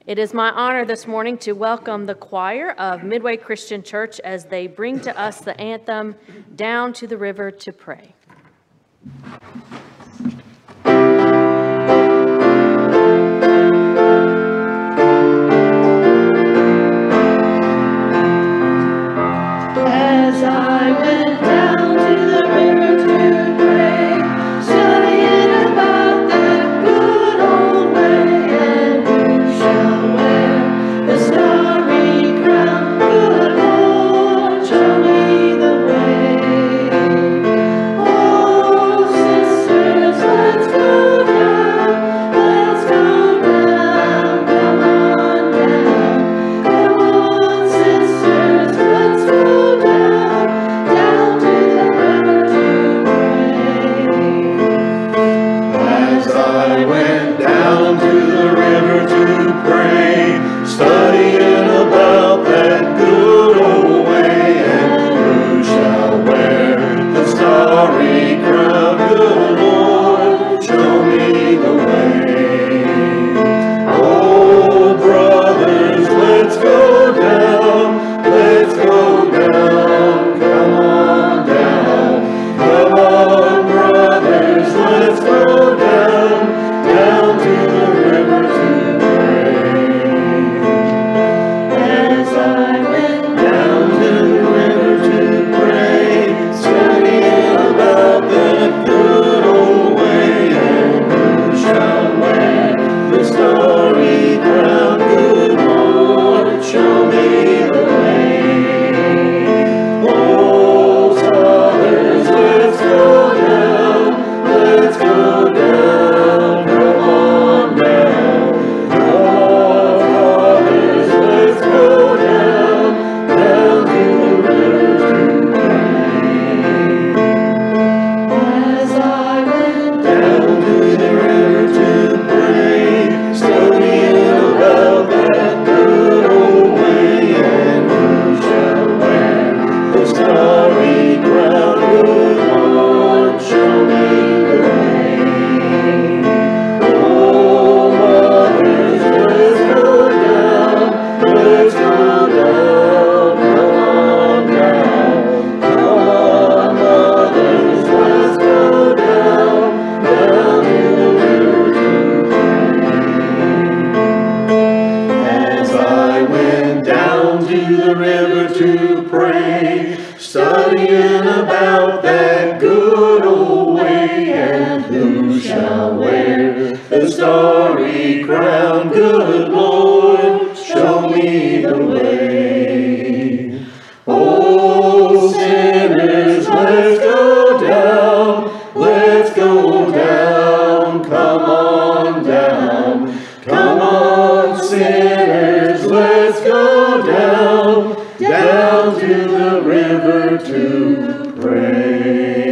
It is my honor this morning to welcome the choir of Midway Christian Church as they bring to us the anthem, Down to the River to Pray. As I went down to the river to pray, studying about that good old way, and who shall wear the starry crown? Good Lord, show me the way. Oh, sisters, let's go down, come on down. Come on, sisters, let's go down to the river to pray. As I went down to the river to pray, studying about that good old way, and who shall wear the starry crown? Good Lord, show me the way. Oh, brothers, let's go down, let's go down, come on down. Come on, brothers, let's go down to the river to pray. As I went Down to the river to pray, studying about that good old way, and who shall wear the starry crown? Good Lord, show me the way. Oh, fathers, let's go down, let's go down, come on down. Oh, fathers, let's go down to the river to pray. As I went Down to the river to pray, studying about that good old way, and who shall wear the starry crown? Good Lord, show me the way. Oh, mothers, let's go down, let's go down, come on down. Come on, mothers, let's go down to the river to pray. As I went down to the river to pray, studying about that good old way, and who shall wear the starry crown? Good Lord, show me the way. Oh, sinners, let's go down, let's go down, come on down. Come on, sinners, let's go down to the river to pray.